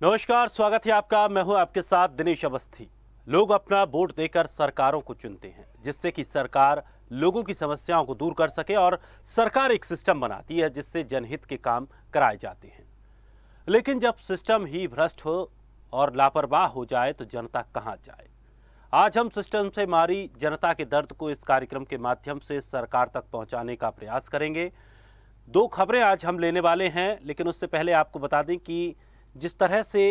नमस्कार, स्वागत है आपका। मैं हूं आपके साथ दिनेश अवस्थी। लोग अपना वोट देकर सरकारों को चुनते हैं जिससे कि सरकार लोगों की समस्याओं को दूर कर सके और सरकार एक सिस्टम बनाती है जिससे जनहित के काम कराए जाते हैं। लेकिन जब सिस्टम ही भ्रष्ट हो और लापरवाह हो जाए तो जनता कहां जाए। आज हम सिस्टम से मारी जनता के दर्द को इस कार्यक्रम के माध्यम से सरकार तक पहुंचाने का प्रयास करेंगे। दो खबरें आज हम लेने वाले हैं, लेकिन उससे पहले आपको बता दें कि जिस तरह से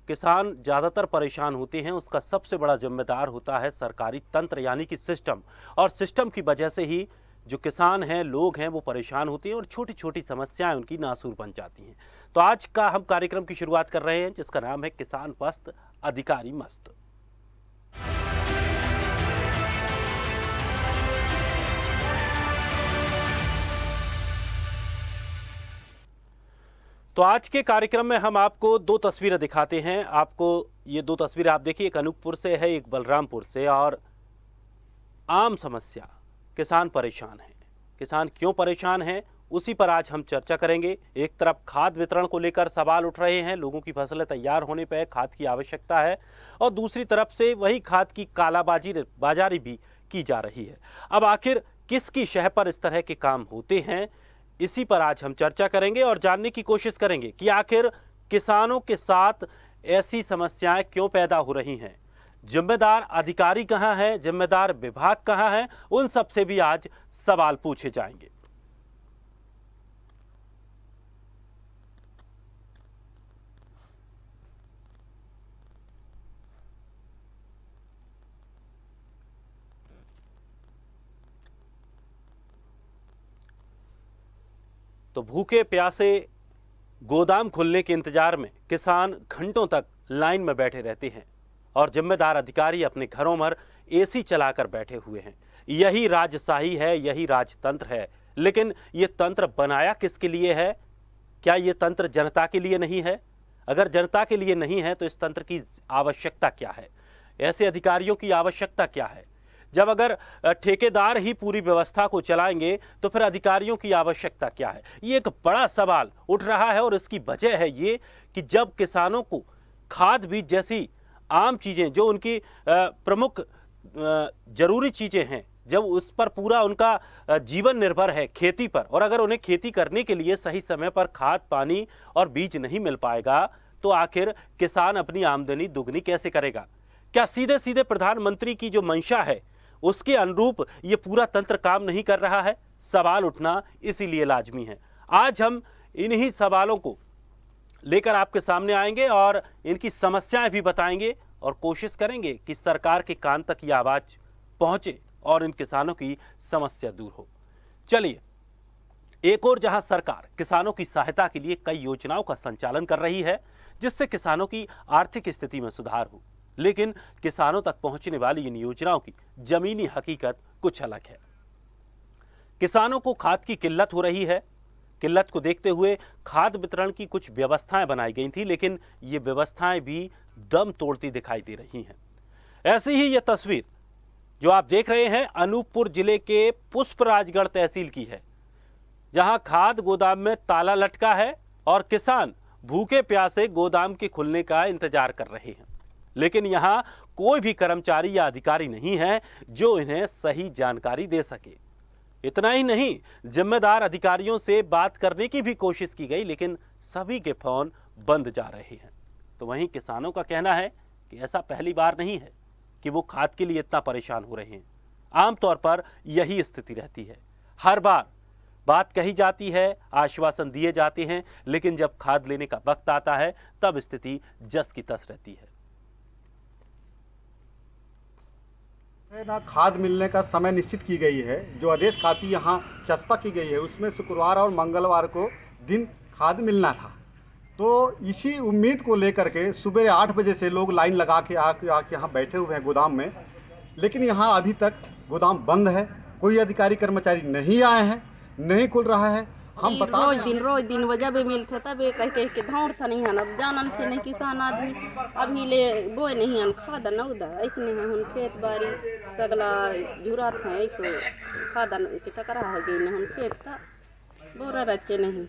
किसान ज़्यादातर परेशान होते हैं उसका सबसे बड़ा जिम्मेदार होता है सरकारी तंत्र यानी कि सिस्टम। और सिस्टम की वजह से ही जो किसान हैं, लोग हैं, वो परेशान होते हैं और छोटी छोटी समस्याएं उनकी नासूर बन जाती हैं। तो आज का हम कार्यक्रम की शुरुआत कर रहे हैं जिसका नाम है किसान पस्त अधिकारी मस्त। तो आज के कार्यक्रम में हम आपको दो तस्वीरें दिखाते हैं। आपको ये दो तस्वीरें आप देखिए, एक अनूपपुर से है, एक बलरामपुर से। और आम समस्या, किसान परेशान हैं। किसान क्यों परेशान हैं उसी पर आज हम चर्चा करेंगे। एक तरफ खाद वितरण को लेकर सवाल उठ रहे हैं, लोगों की फसलें तैयार होने पर खाद की आवश्यकता है, और दूसरी तरफ से वही खाद की बाजारी भी की जा रही है। अब आखिर किसकी शह पर इस तरह के काम होते हैं, इसी पर आज हम चर्चा करेंगे और जानने की कोशिश करेंगे कि आखिर किसानों के साथ ऐसी समस्याएं क्यों पैदा हो रही हैं। जिम्मेदार अधिकारी कहां हैं, जिम्मेदार विभाग कहां हैं, उन सब से भी आज सवाल पूछे जाएंगे। तो भूखे प्यासे गोदाम खुलने के इंतजार में किसान घंटों तक लाइन में बैठे रहते हैं और जिम्मेदार अधिकारी अपने घरों में एसी चलाकर बैठे हुए हैं। यही राजशाही है, यही राजतंत्र है। लेकिन ये तंत्र बनाया किसके लिए है? क्या ये तंत्र जनता के लिए नहीं है? अगर जनता के लिए नहीं है तो इस तंत्र की आवश्यकता क्या है? ऐसे अधिकारियों की आवश्यकता क्या है? जब अगर ठेकेदार ही पूरी व्यवस्था को चलाएंगे तो फिर अधिकारियों की आवश्यकता क्या है? ये एक बड़ा सवाल उठ रहा है और इसकी वजह है ये कि जब किसानों को खाद बीज जैसी आम चीजें, जो उनकी प्रमुख जरूरी चीजें हैं, जब उस पर पूरा उनका जीवन निर्भर है खेती पर, और अगर उन्हें खेती करने के लिए सही समय पर खाद, पानी और बीज नहीं मिल पाएगा तो आखिर किसान अपनी आमदनी दुगनी कैसे करेगा? क्या सीधे सीधे प्रधानमंत्री की जो मंशा है उसके अनुरूप ये पूरा तंत्र काम नहीं कर रहा है? सवाल उठना इसीलिए लाजमी है। आज हम इन्हीं सवालों को लेकर आपके सामने आएंगे और इनकी समस्याएं भी बताएंगे और कोशिश करेंगे कि सरकार के कान तक ये आवाज पहुंचे और इन किसानों की समस्या दूर हो। चलिए, एक और जहां सरकार किसानों की सहायता के लिए कई योजनाओं का संचालन कर रही है जिससे किसानों की आर्थिक स्थिति में सुधार हो, लेकिन किसानों तक पहुंचने वाली इन योजनाओं की जमीनी हकीकत कुछ अलग है। किसानों को खाद की किल्लत हो रही है। किल्लत को देखते हुए खाद वितरण की कुछ व्यवस्थाएं बनाई गई थी, लेकिन ये व्यवस्थाएं भी दम तोड़ती दिखाई दे रही हैं। ऐसी ही यह तस्वीर जो आप देख रहे हैं अनूपपुर जिले के पुष्पराजगढ़ तहसील की है, जहां खाद गोदाम में ताला लटका है और किसान भूखे प्यासे गोदाम के खुलने का इंतजार कर रहे हैं। लेकिन यहां कोई भी कर्मचारी या अधिकारी नहीं है जो इन्हें सही जानकारी दे सके। इतना ही नहीं, जिम्मेदार अधिकारियों से बात करने की भी कोशिश की गई, लेकिन सभी के फोन बंद जा रहे हैं। तो वहीं किसानों का कहना है कि ऐसा पहली बार नहीं है कि वो खाद के लिए इतना परेशान हो रहे हैं। आमतौर पर यही स्थिति रहती है। हर बार बात कही जाती है, आश्वासन दिए जाते हैं, लेकिन जब खाद लेने का वक्त आता है तब स्थिति जस की तस रहती है। ना खाद मिलने का समय निश्चित की गई है। जो आदेश कापी यहाँ चस्पा की गई है उसमें शुक्रवार और मंगलवार को दिन खाद मिलना था। तो इसी उम्मीद को लेकर के सुबह 8 बजे से लोग लाइन लगा के आके यहाँ बैठे हुए हैं गोदाम में। लेकिन यहाँ अभी तक गोदाम बंद है, कोई अधिकारी कर्मचारी नहीं आए हैं, नहीं खुल रहा है। हम बता रोज दिन वजह भी मिलते तब ये कह के धाउर था नहीं है। अब जानन से नहीं किसान आदमी अभी ले बोए नहीं है खाद नौदा ऐसे है हुन खेत बाड़ी सगला झुरा था ऐसे खाद के टकरा हो गई हुन खेत था बोरा रचे नहीं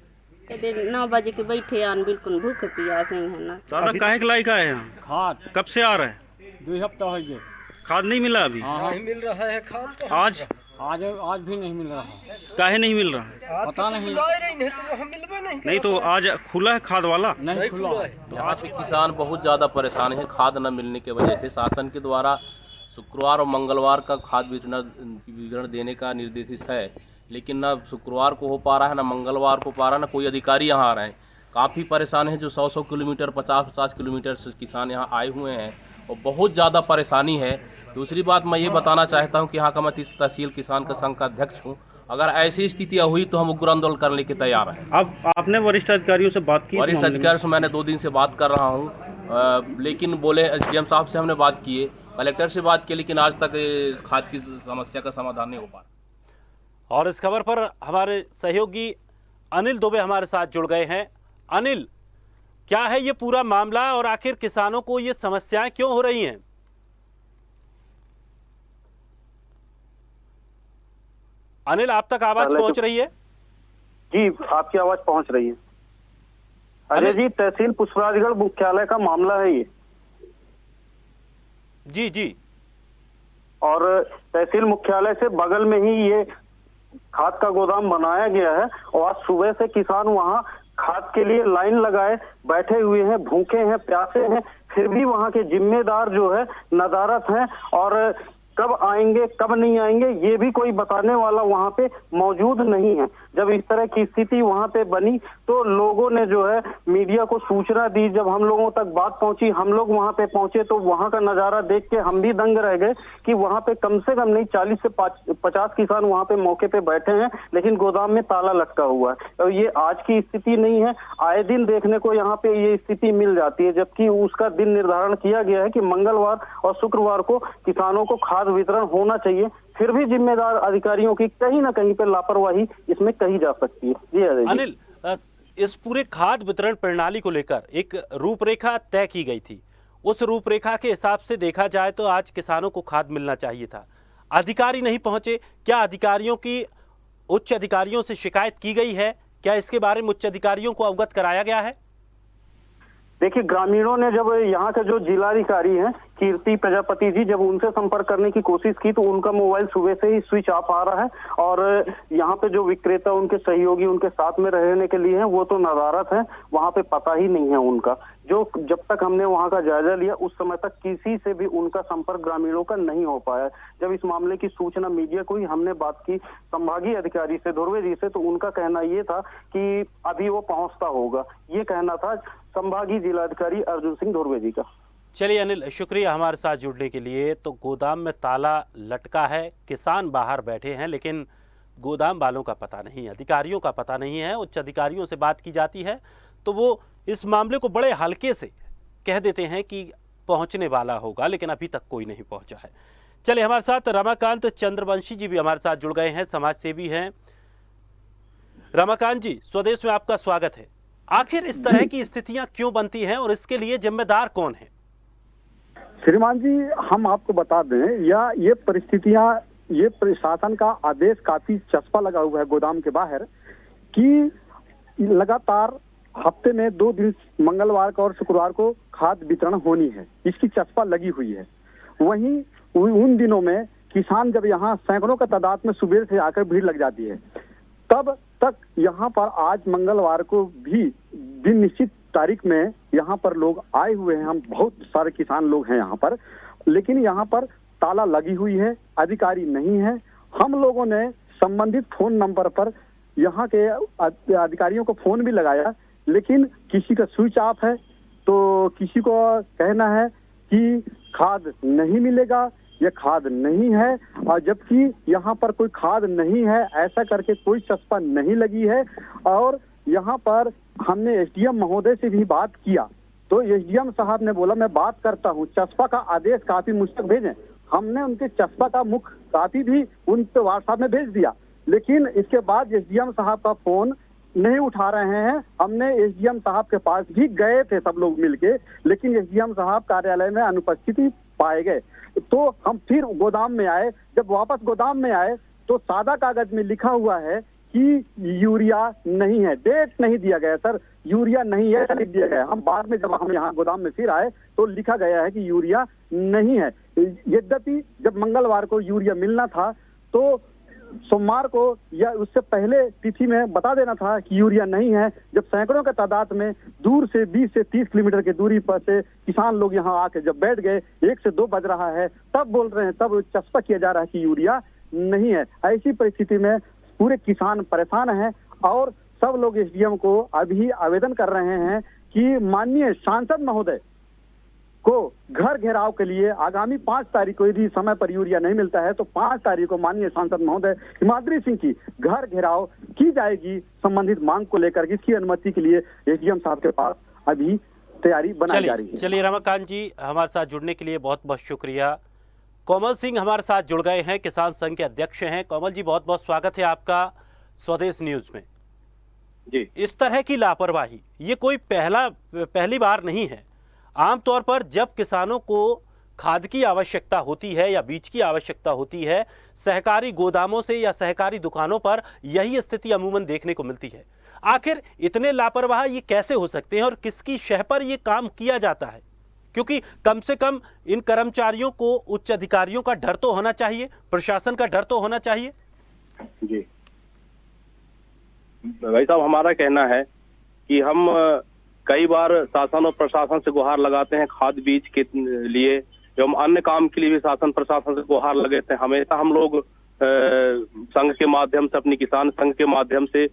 यदि 9 बजे के बैठे आन बिल्कुल भूख प्यासे हैं ना। दादा काहे के लायक आए हैं? खाद कब से आ रहे हैं? 2 हफ्ता हो गए। खाद नहीं मिला अभी? हाँ नहीं मिल रहा है खाद। आज आज भी नहीं मिल रहा है। काहे नहीं मिल रहा है? पता नहीं। नहीं तो वहाँ मिलवा नहीं। तो आज खुला है खाद वाला? नहीं खुला है। यहाँ पे किसान बहुत ज़्यादा परेशान है खाद न मिलने की वजह से। शासन के द्वारा शुक्रवार और मंगलवार का खाद वितरण देने का निर्देशित है, लेकिन ना शुक्रवार को हो पा रहा है, ना मंगलवार को पा रहा है, ना कोई अधिकारी यहाँ आ रहे हैं। काफ़ी परेशान हैं जो 100-100 किलोमीटर 50-50 किलोमीटर से किसान यहाँ आए हुए हैं और बहुत ज़्यादा परेशानी है। दूसरी बात मैं ये बताना चाहता हूँ कि यहाँ का मैं तहसील किसान का संघ का अध्यक्ष हूँ। अगर ऐसी स्थितियाँ हुई तो हम उग्र आंदोलन करने के तैयार हैं। अब आपने वरिष्ठ अधिकारियों से बात की? वरिष्ठ अधिकारियों से मैंने 2 दिन से बात कर रहा हूँ, लेकिन बोले एसडीएम साहब से हमने बात की है, कलेक्टर से बात की, लेकिन आज तक खाद की समस्या का समाधान नहीं हो पा रहा। और इस खबर पर हमारे सहयोगी अनिल दुबे हमारे साथ जुड़ गए हैं। अनिल, क्या है ये पूरा मामला और आखिर किसानों को ये समस्याएं क्यों हो रही हैं? अनिल, आप तक आवाज पहुंच रही है? जी, आपकी आवाज पहुंच रही है। अजय जी, तहसील पुष्पराजगढ़ मुख्यालय का मामला है ये। जी जी। और तहसील मुख्यालय से बगल में ही ये खाद का गोदाम बनाया गया है और आज सुबह से किसान वहां खाद के लिए लाइन लगाए बैठे हुए हैं, भूखे हैं, प्यासे हैं, फिर भी वहां के जिम्मेदार जो है नदारत हैं और कब आएंगे कब नहीं आएंगे ये भी कोई बताने वाला वहां पे मौजूद नहीं है। जब इस तरह की स्थिति वहां पे बनी तो लोगों ने जो है मीडिया को सूचना दी। जब हम लोगों तक बात पहुंची, हम लोग वहां पे पहुंचे तो वहां का नजारा देख के हम भी दंग रह गए कि वहां पे कम से कम नहीं 40 से 50 किसान वहां पे मौके पे बैठे हैं, लेकिन गोदाम में ताला लटका हुआ है। और ये आज की स्थिति नहीं है, आए दिन देखने को यहाँ पे ये स्थिति मिल जाती है, जबकि उसका दिन निर्धारण किया गया है कि मंगलवार और शुक्रवार को किसानों को खाद वितरण होना चाहिए। फिर भी जिम्मेदार अधिकारियों की कहीं ना कहीं पर लापरवाही इसमें कही जा सकती है। जी अनिल, इस पूरे खाद वितरण प्रणाली को लेकर एक रूपरेखा तय की गई थी। उस रूपरेखा के हिसाब से देखा जाए तो आज किसानों को खाद मिलना चाहिए था। अधिकारी नहीं पहुंचे। क्या अधिकारियों की उच्च अधिकारियों से शिकायत की गई है? क्या इसके बारे में उच्च अधिकारियों को अवगत कराया गया है? देखिए, ग्रामीणों ने जब यहाँ के जो जिलाधिकारी हैं कीर्ति प्रजापति जी, जब उनसे संपर्क करने की कोशिश की तो उनका मोबाइल सुबह से ही स्विच ऑफ आ रहा है और यहाँ पे जो विक्रेता उनके सहयोगी उनके साथ में रहने के लिए हैं वो तो नदारत हैं, वहाँ पे पता ही नहीं है उनका। जो जब तक हमने वहाँ का जायजा लिया उस समय तक किसी से भी उनका संपर्क ग्रामीणों का नहीं हो पाया। जब इस मामले की सूचना मीडिया को ही हमने बात की संभागीय अधिकारी से, धुर्वे जी से, तो उनका कहना ये था कि अभी वो पहुंचता होगा। ये कहना था संभागीय जिलाधिकारी अर्जुन सिंह धुर्वे जी का। चलिए अनिल, शुक्रिया हमारे साथ जुड़ने के लिए। तो गोदाम में ताला लटका है, किसान बाहर बैठे हैं, लेकिन गोदाम वालों का पता नहीं, अधिकारियों का पता नहीं है। उच्च अधिकारियों से बात की जाती है तो वो इस मामले को बड़े हल्के से कह देते हैं कि पहुंचने वाला होगा, लेकिन अभी तक कोई नहीं पहुंचा है। चलिए, हमारे साथ रमाकांत चंद्रवंशी जी भी हमारे साथ जुड़ गए हैं, समाज सेवी हैं। रमाकांत जी, स्वदेश में आपका स्वागत है। आखिर इस तरह की स्थितियां क्यों बनती हैं और इसके लिए जिम्मेदार कौन है? श्रीमान जी, हम आपको बता दें, ये परिस्थितियां, ये प्रशासन का आदेश काफी चस्पा लगा हुआ है गोदाम के बाहर कि लगातार हफ्ते में 2 दिन मंगलवार को और शुक्रवार को खाद वितरण होनी है, इसकी चस्पा लगी हुई है। वहीं उन दिनों में किसान जब यहाँ सैकड़ों का तादाद में सुबह से आकर भीड़ लग जाती है, तब तक यहाँ पर आज मंगलवार को भी दिन निश्चित तारीख में यहाँ पर लोग आए हुए हैं। हम बहुत सारे किसान लोग हैं यहाँ पर, लेकिन यहाँ पर ताला लगी हुई है, अधिकारी नहीं है। हम लोगों ने संबंधित फोन नंबर पर यहाँ के अधिकारियों को फोन भी लगाया, लेकिन किसी का स्विच ऑफ है तो किसी को कहना है कि खाद नहीं मिलेगा, ये खाद नहीं है, और जबकि यहाँ पर कोई खाद नहीं है ऐसा करके कोई चस्पा नहीं लगी है। और यहाँ पर हमने एसडीएम महोदय से भी बात किया तो एसडीएम साहब ने बोला मैं बात करता हूँ, चस्पा का आदेश काफी मुझ तक भेजें। हमने उनके चस्पा का मुख्य काफी भी उन पे व्हाट्सएप में भेज दिया, लेकिन इसके बाद एसडीएम साहब का फोन नहीं उठा रहे हैं। हमने एसडीएम साहब के पास भी गए थे सब लोग मिलके, लेकिन एसडीएम साहब कार्यालय में अनुपस्थिति पाए गए। तो हम फिर गोदाम में आए। जब वापस गोदाम में आए तो सादा कागज में लिखा हुआ है कि कि यूरिया नहीं है, डेट नहीं दिया गया सर, यूरिया नहीं है लिख दिया गया। हम बाद में जब हम यहाँ गोदाम में फिर आए तो लिखा गया है कि यूरिया नहीं है। यद्यपि जब मंगलवार को यूरिया मिलना था तो सोमवार को या उससे पहले तिथि में बता देना था कि यूरिया नहीं है। जब सैकड़ों के तादाद में दूर से 20 से 30 किलोमीटर की दूरी पर से किसान लोग यहाँ आके जब बैठ गए, 1 से 2 बज रहा है, तब बोल रहे हैं, तब चस्पा किया जा रहा है कि यूरिया नहीं है। ऐसी परिस्थिति में पूरे किसान परेशान हैं और सब लोग एसडीएम को अभी आवेदन कर रहे हैं कि माननीय सांसद महोदय को घर घेराव के लिए आगामी 5 तारीख को यदि समय पर यूरिया नहीं मिलता है तो 5 तारीख को माननीय सांसद महोदय हिमाद्री सिंह की घर घेराव की जाएगी संबंधित मांग को लेकर। इसकी अनुमति के लिए एसडीएम साहब के पास अभी तैयारी बनाई जा रही है। चलिए रमाकांत जी, हमारे साथ जुड़ने के लिए बहुत बहुत शुक्रिया। कोमल सिंह हमारे साथ जुड़ गए हैं, किसान संघ के अध्यक्ष हैं। कोमल जी, बहुत बहुत स्वागत है आपका स्वदेश न्यूज में। जी, इस तरह की लापरवाही ये कोई पहली बार नहीं है। आमतौर पर जब किसानों को खाद की आवश्यकता होती है या बीज की आवश्यकता होती है, सहकारी गोदामों से या सहकारी दुकानों पर यही स्थिति अमूमन देखने को मिलती है। आखिर इतने लापरवाह ये कैसे हो सकते हैं और किसकी शह पर ये काम किया जाता है? क्योंकि कम से कम इन कर्मचारियों को उच्च अधिकारियों का डर तो होना चाहिए, प्रशासन का डर तो होना चाहिए। जी भाई साहब, हमारा कहना है कि हम कई बार शासन और प्रशासन से गुहार लगाते हैं खाद बीज के लिए, एवं अन्य काम के लिए भी शासन प्रशासन से गुहार लगाते हैं। हमेशा हम लोग संघ के माध्यम से, अपनी किसान संघ के माध्यम से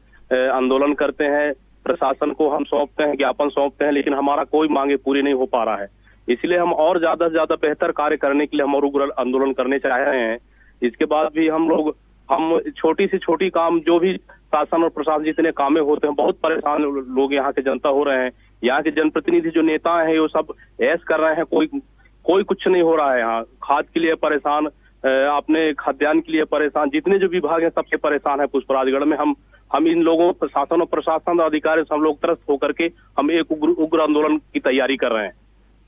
आंदोलन करते हैं, प्रशासन को हम सौंपते हैं, ज्ञापन सौंपते हैं, लेकिन हमारा कोई मांगे पूरी नहीं हो पा रहा है। इसलिए हम और ज्यादा से ज्यादा बेहतर कार्य करने के लिए हम और उग्र आंदोलन करने चाह रहे हैं। इसके बाद भी हम छोटी से छोटी काम, जो भी शासन और प्रशासन जितने कामें होते हैं, बहुत परेशान लोग यहाँ के जनता हो रहे हैं। यहाँ के जनप्रतिनिधि जो नेता हैं वो सब ऐश कर रहे हैं, कोई कुछ नहीं हो रहा है। यहाँ खाद के लिए परेशान, अपने खाद्यान्न के लिए परेशान, जितने जो विभाग हैं सबसे परेशान है। पुष्पराजगढ़ में हम इन लोगों, शासन और प्रशासन और अधिकारी से हम लोग त्रस्त होकर के हम एक उग्र आंदोलन की तैयारी कर रहे हैं।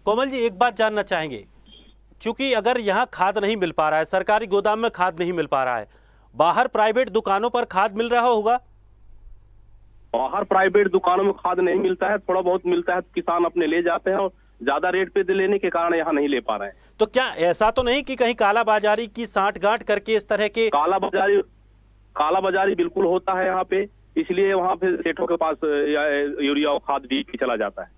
कोमल जी, एक बात जानना चाहेंगे, क्योंकि अगर यहाँ खाद नहीं मिल पा रहा है, सरकारी गोदाम में खाद नहीं मिल पा रहा है, बाहर प्राइवेट दुकानों पर खाद मिल रहा होगा? बाहर प्राइवेट दुकानों में खाद नहीं मिलता है, थोड़ा बहुत मिलता है, किसान अपने ले जाते हैं और ज्यादा रेट पे लेने के कारण यहाँ नहीं ले पा रहे हैं। तो क्या ऐसा तो नहीं कि कहीं कालाबाजारी की सांठगांठ करके इस तरह के? कालाबाजारी बिल्कुल होता है यहाँ पे, इसलिए वहाँ पे सेठों के पास यूरिया और खाद बीज चला जाता है।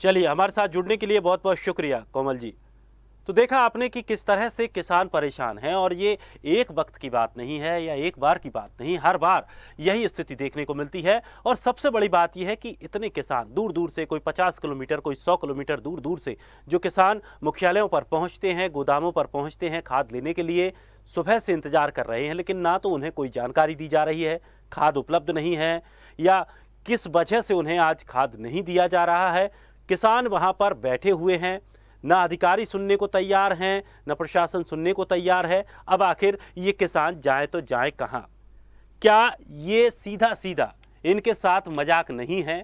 चलिए, हमारे साथ जुड़ने के लिए बहुत बहुत शुक्रिया कोमल जी। तो देखा आपने कि किस तरह से किसान परेशान हैं, और ये एक वक्त की बात नहीं है या एक बार की बात नहीं, हर बार यही स्थिति देखने को मिलती है। और सबसे बड़ी बात यह है कि इतने किसान दूर दूर से, कोई 50 किलोमीटर, कोई 100 किलोमीटर दूर दूर से जो किसान मुख्यालयों पर पहुंचते हैं, गोदामों पर पहुंचते हैं खाद लेने के लिए, सुबह से इंतजार कर रहे हैं, लेकिन ना तो उन्हें कोई जानकारी दी जा रही है, खाद उपलब्ध नहीं है, या किस वजह से उन्हें आज खाद नहीं दिया जा रहा है। किसान वहाँ पर बैठे हुए हैं, ना अधिकारी सुनने को तैयार हैं, न प्रशासन सुनने को तैयार है। अब आखिर ये किसान जाए तो जाए कहाँ? क्या ये सीधा सीधा इनके साथ मजाक नहीं है?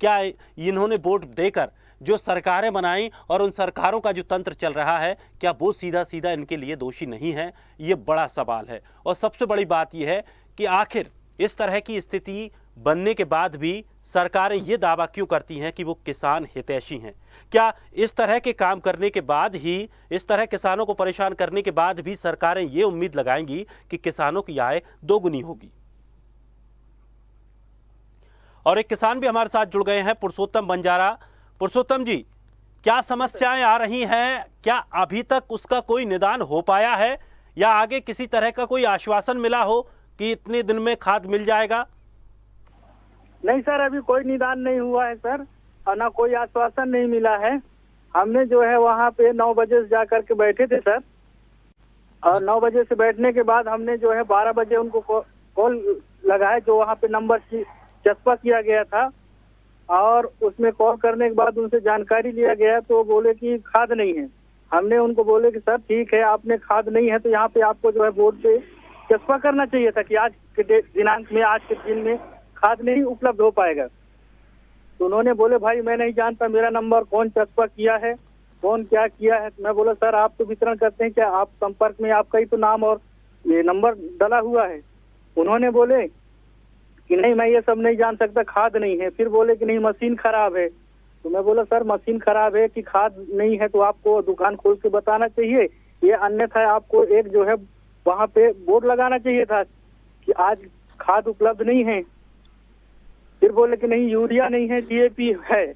क्या इन्होंने वोट देकर जो सरकारें बनाई और उन सरकारों का जो तंत्र चल रहा है, क्या वो सीधा सीधा इनके लिए दोषी नहीं है? ये बड़ा सवाल है। और सबसे बड़ी बात यह है कि आखिर इस तरह की स्थिति बनने के बाद भी सरकारें ये दावा क्यों करती हैं कि वो किसान हितैषी हैं? क्या इस तरह के काम करने के बाद ही, इस तरह किसानों को परेशान करने के बाद भी सरकारें ये उम्मीद लगाएंगी कि किसानों की आय दोगुनी होगी? और एक किसान भी हमारे साथ जुड़ गए हैं, पुरुषोत्तम बंजारा। पुरुषोत्तम जी, क्या समस्याएं आ रही हैं? क्या अभी तक उसका कोई निदान हो पाया है, या आगे किसी तरह का कोई आश्वासन मिला हो कि इतने दिन में खाद मिल जाएगा? नहीं सर, अभी कोई निदान नहीं हुआ है सर, और ना कोई आश्वासन नहीं मिला है। हमने जो है वहाँ पे 9 बजे से जा करके बैठे थे सर, और 9 बजे से बैठने के बाद हमने जो है 12 बजे उनको कॉल लगाया, जो वहाँ पे नंबर की चस्पा किया गया था, और उसमें कॉल करने के बाद उनसे जानकारी लिया गया तो बोले कि खाद नहीं है। हमने उनको बोले कि सर ठीक है, आपने खाद नहीं है तो यहाँ पे आपको जो है बोर्ड पे चस्पा करना चाहिए था कि आज के दिनांक में, आज के दिन में खाद नहीं उपलब्ध हो पाएगा। तो उन्होंने बोले भाई मैं नहीं जानता मेरा नंबर कौन चस्पा किया है, कौन क्या किया है। मैं बोला सर आप तो वितरण करते हैं, क्या आप संपर्क में आपका ही तो नाम और ये नंबर डला हुआ है। उन्होंने बोले कि नहीं मैं ये सब नहीं जान सकता, खाद नहीं है। फिर बोले कि नहीं मशीन खराब है। तो मैं बोला सर मशीन खराब है कि खाद नहीं है तो आपको दुकान खोल के बताना चाहिए, ये अन्यथा आपको एक जो है वहाँ पे बोर्ड लगाना चाहिए था कि आज खाद उपलब्ध नहीं है। फिर बोले कि नहीं यूरिया नहीं है, डीएपी है।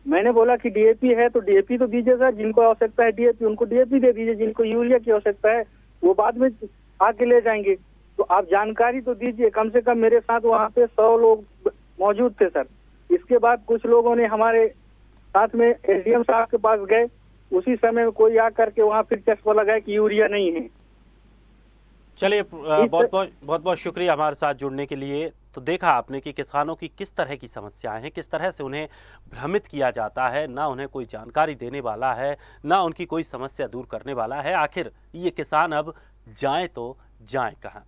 मैंने बोला कि डीएपी है तो डीएपी तो दीजिए सर, जिनको आवश्यकता है डीएपी उनको डीएपी दे दीजिए, जिनको यूरिया की आवश्यकता है वो बाद में आके ले जाएंगे। तो आप जानकारी तो दीजिए। कम से कम मेरे साथ वहाँ पे 100 लोग मौजूद थे सर। इसके बाद कुछ लोगों ने हमारे साथ में एसडीएम साहब के पास गए, उसी समय कोई आकर के वहाँ फिर चस्पा लगाया कि यूरिया नहीं है। चलिए बहुत बहुत शुक्रिया हमारे साथ जुड़ने के लिए। तो देखा आपने कि किसानों की किस तरह की समस्याएं हैं, किस तरह से उन्हें भ्रमित किया जाता है, ना उन्हें कोई जानकारी देने वाला है, ना उनकी कोई समस्या दूर करने वाला है। आखिर ये किसान अब जाएं तो जाएं कहाँ।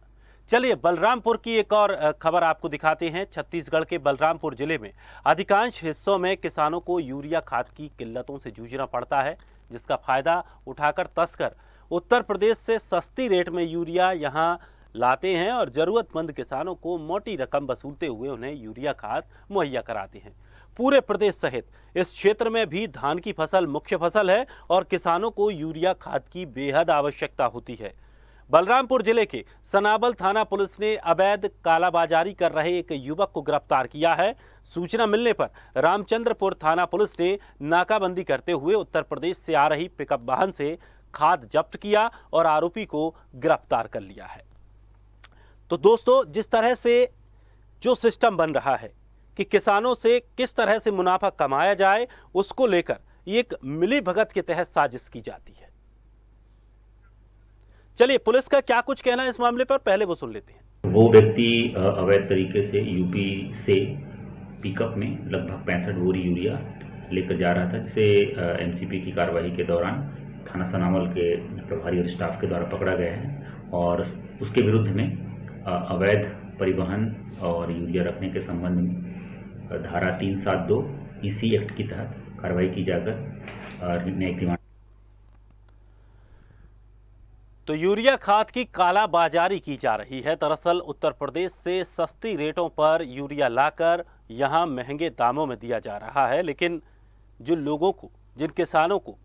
चलिए बलरामपुर की एक और खबर आपको दिखाते हैं। छत्तीसगढ़ के बलरामपुर जिले में अधिकांश हिस्सों में किसानों को यूरिया खाद की किल्लतों से जूझना पड़ता है, जिसका फायदा उठाकर तस्कर उत्तर प्रदेश से सस्ती रेट में यूरिया यहां लाते हैं और जरूरतमंद किसानों को मोटी रकम वसूलते हुए उन्हें यूरिया खाद मुहैया कराते हैं। पूरे प्रदेश सहित इस क्षेत्र में भी धान की फसल मुख्य फसल है और किसानों को यूरिया खाद की बेहद आवश्यकता होती है। बलरामपुर जिले के सनाबल थाना पुलिस ने अवैध कालाबाजारी कर रहे एक युवक को गिरफ्तार किया है। सूचना मिलने पर रामचंद्रपुर थाना पुलिस ने नाकाबंदी करते हुए उत्तर प्रदेश से आ रही पिकअप वाहन से खाद जब्त किया और आरोपी को गिरफ्तार कर लिया है। तो दोस्तों, जिस तरह से जो सिस्टम बन रहा है कि किसानों से किस तरह से मुनाफा कमाया जाए, उसको लेकर एक मिली भगत के तहत साजिश की जाती है। चलिए पुलिस का क्या कुछ कहना है इस मामले पर, पहले वो सुन लेते हैं। वो व्यक्ति अवैध तरीके से यूपी से पिकअप में लगभग 65 बोरी यूरिया लेकर जा रहा था, जिसे एमसीपी की कार्रवाई के दौरान थाना सनावल के प्रभारी और स्टाफ के द्वारा पकड़ा गया है और उसके विरुद्ध में अवैध परिवहन और यूरिया रखने के संबंध में धारा 372 इसी एक्ट के तहत कार्रवाई की जाकर न्यायिक रिमांड। तो यूरिया खाद की कालाबाजारी की जा रही है। दरअसल उत्तर प्रदेश से सस्ती रेटों पर यूरिया लाकर यहां महंगे दामों में दिया जा रहा है, लेकिन जो लोगों को, जिन किसानों को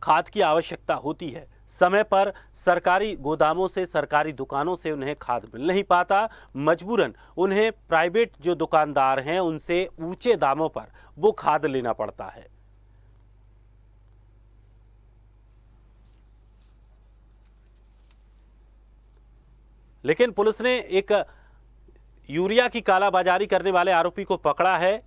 खाद की आवश्यकता होती है, समय पर सरकारी गोदामों से, सरकारी दुकानों से उन्हें खाद मिल नहीं पाता। मजबूरन उन्हें प्राइवेट जो दुकानदार हैं उनसे ऊंचे दामों पर वो खाद लेना पड़ता है। लेकिन पुलिस ने एक यूरिया की कालाबाजारी करने वाले आरोपी को पकड़ा है।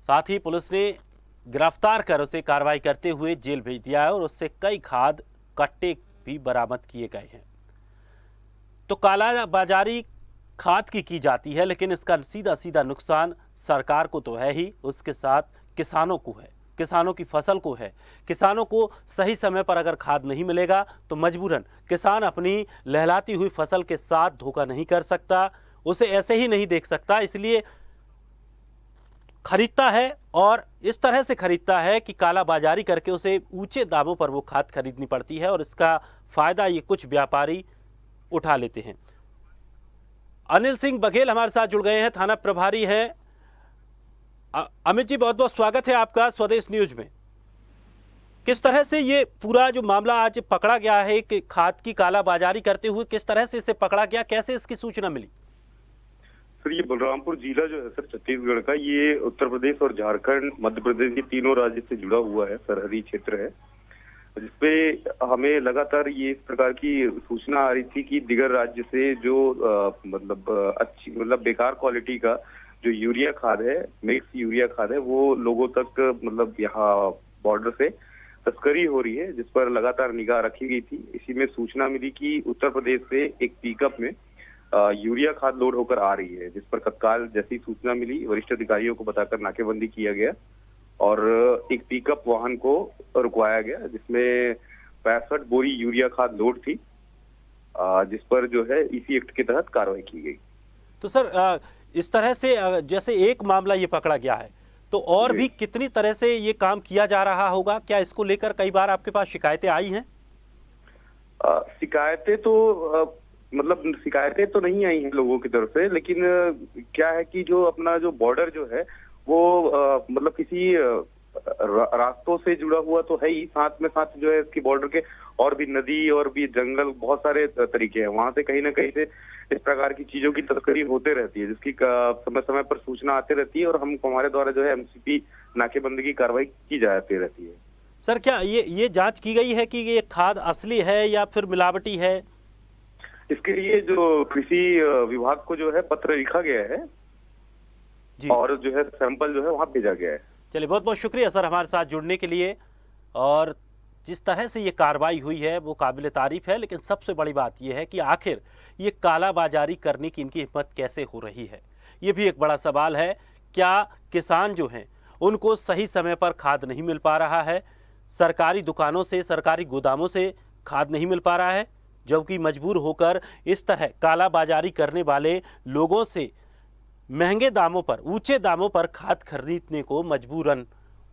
साथ ही पुलिस ने गिरफ्तार कर उसे कार्रवाई करते हुए जेल भेज दिया है और उससे कई खाद कट्टे भी बरामद किए गए हैं। तो कालाबाजारी खाद की जाती है, लेकिन इसका सीधा सीधा नुकसान सरकार को तो है ही, उसके साथ किसानों को है, किसानों की फसल को है। किसानों को सही समय पर अगर खाद नहीं मिलेगा तो मजबूरन किसान अपनी लहलाती हुई फसल के साथ धोखा नहीं कर सकता, उसे ऐसे ही नहीं देख सकता, इसलिए खरीदता है और इस तरह से खरीदता है कि कालाबाजारी करके उसे ऊंचे दामों पर वो खाद खरीदनी पड़ती है और इसका फायदा ये कुछ व्यापारी उठा लेते हैं। अनिल सिंह बघेल हमारे साथ जुड़ गए हैं, थाना प्रभारी हैं। अमित जी, बहुत बहुत स्वागत है आपका स्वदेश न्यूज में। किस तरह से ये पूरा जो मामला आज पकड़ा गया है कि खाद की कालाबाजारी करते हुए, किस तरह से इसे पकड़ा गया, कैसे इसकी सूचना मिली? सर, ये बलरामपुर जिला जो है सर छत्तीसगढ़ का, ये उत्तर प्रदेश और झारखंड, मध्य प्रदेश, ये तीनों राज्य से जुड़ा हुआ है, सरहदी क्षेत्र है, जिसपे हमें लगातार ये इस प्रकार की सूचना आ रही थी कि दिगर राज्य से जो मतलब बेकार क्वालिटी का जो यूरिया खाद है, मिक्स यूरिया खाद है, वो लोगों तक मतलब यहाँ बॉर्डर से तस्करी हो रही है, जिस पर लगातार निगाह रखी गई थी। इसी में सूचना मिली कि उत्तर प्रदेश से एक पिकअप में यूरिया खाद लोड होकर आ रही है, जिस पर तत्काल जैसी सूचना मिली वरिष्ठ अधिकारियों को बताकर नाकेबंदी किया गया और एक पिकअप वाहन को रुकवाया गया, जिसमें 65 बोरी यूरिया खाद लोड थी, जिस पर जो है इसी एक्ट के तहत कार्रवाई की गई। तो सर, इस तरह से जैसे एक मामला ये पकड़ा गया है, तो और भी कितनी तरह से ये काम किया जा रहा होगा? क्या इसको लेकर कई बार आपके पास शिकायतें आई हैं? शिकायतें तो मतलब शिकायतें तो नहीं आई हैं लोगों की तरफ से, लेकिन क्या है कि जो अपना जो बॉर्डर जो है वो मतलब किसी रास्तों से जुड़ा हुआ तो है ही, साथ में साथ जो है इसकी बॉर्डर के और भी नदी और भी जंगल बहुत सारे तरीके हैं, वहां से कहीं ना कहीं से इस प्रकार की चीजों की तस्करी होते रहती है, जिसकी समय समय पर सूचना आती रहती है और हमारे द्वारा जो है एमसीपी नाकेबंदी की कार्रवाई की जाती रहती है। सर, क्या ये जांच की गई है कि ये खाद असली है या फिर मिलावटी है? इसके लिए जो कृषि विभाग को जो है पत्र लिखा गया है जी, और जो है सैंपल जो है वहां भेजा गया है। चलिए, बहुत बहुत शुक्रिया सर हमारे साथ जुड़ने के लिए। और जिस तरह से ये कार्रवाई हुई है वो काबिल तारीफ है, लेकिन सबसे बड़ी बात ये है कि आखिर ये कालाबाजारी करने की इनकी हिम्मत कैसे हो रही है, ये भी एक बड़ा सवाल है। क्या किसान जो हैं उनको सही समय पर खाद नहीं मिल पा रहा है, सरकारी दुकानों से, सरकारी गोदामों से खाद नहीं मिल पा रहा है, जबकि मजबूर होकर इस तरह कालाबाजारी करने वाले लोगों से महंगे दामों पर, ऊंचे दामों पर खाद खरीदने को मजबूरन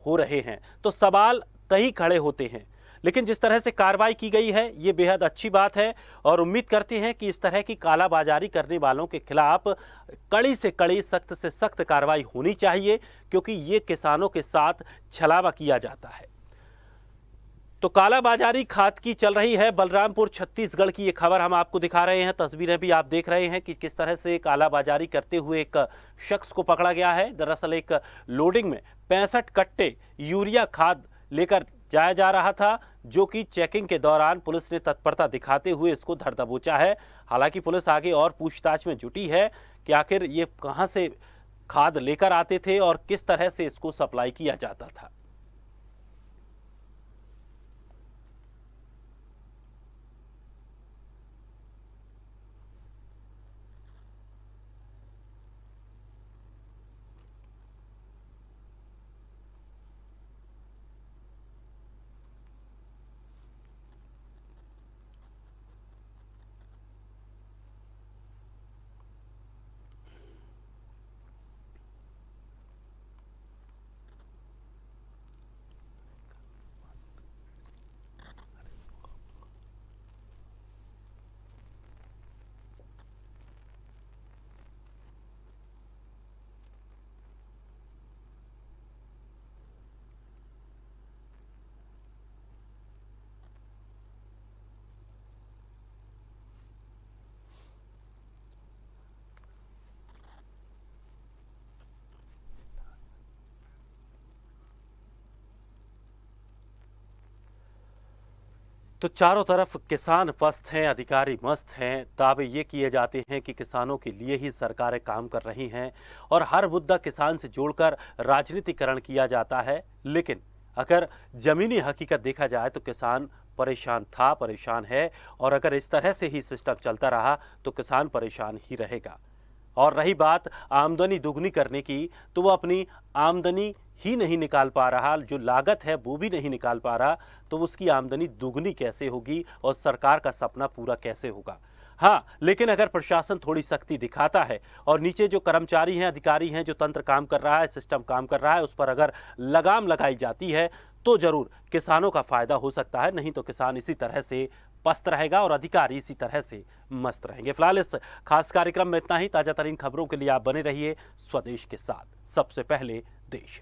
हो रहे हैं। तो सवाल कई खड़े होते हैं, लेकिन जिस तरह से कार्रवाई की गई है ये बेहद अच्छी बात है और उम्मीद करते हैं कि इस तरह की कालाबाजारी करने वालों के खिलाफ कड़ी से कड़ी, सख्त से सख्त कार्रवाई होनी चाहिए, क्योंकि ये किसानों के साथ छलावा किया जाता है। तो कालाबाजारी खाद की चल रही है बलरामपुर छत्तीसगढ़ की ये खबर हम आपको दिखा रहे हैं। तस्वीरें भी आप देख रहे हैं कि किस तरह से कालाबाजारी करते हुए एक शख्स को पकड़ा गया है। दरअसल एक लोडिंग में 65 कट्टे यूरिया खाद लेकर जाया जा रहा था, जो कि चेकिंग के दौरान पुलिस ने तत्परता दिखाते हुए इसको धर दबोचा है। हालांकि पुलिस आगे और पूछताछ में जुटी है कि आखिर ये कहां से खाद लेकर आते थे और किस तरह से इसको सप्लाई किया जाता था। तो चारों तरफ किसान पस्त हैं, अधिकारी मस्त हैं। दावे ये किए जाते हैं कि किसानों के लिए ही सरकारें काम कर रही हैं और हर मुद्दा किसान से जोड़कर राजनीतिकरण किया जाता है। लेकिन अगर जमीनी हकीकत देखा जाए तो किसान परेशान था, परेशान है, और अगर इस तरह से ही सिस्टम चलता रहा तो किसान परेशान ही रहेगा। और रही बात आमदनी दुगनी करने की, तो वो अपनी आमदनी ही नहीं निकाल पा रहा, जो लागत है वो भी नहीं निकाल पा रहा, तो उसकी आमदनी दुगनी कैसे होगी और सरकार का सपना पूरा कैसे होगा। हाँ, लेकिन अगर प्रशासन थोड़ी सख्ती दिखाता है और नीचे जो कर्मचारी हैं, अधिकारी हैं, जो तंत्र काम कर रहा है, सिस्टम काम कर रहा है, उस पर अगर लगाम लगाई जाती है तो जरूर किसानों का फायदा हो सकता है। नहीं तो किसान इसी तरह से पस्त रहेगा और अधिकारी इसी तरह से मस्त रहेंगे। फिलहाल इस खास कार्यक्रम में इतना ही। ताजा तरीन खबरों के लिए आप बने रहिए स्वदेश के साथ। सबसे पहले देश।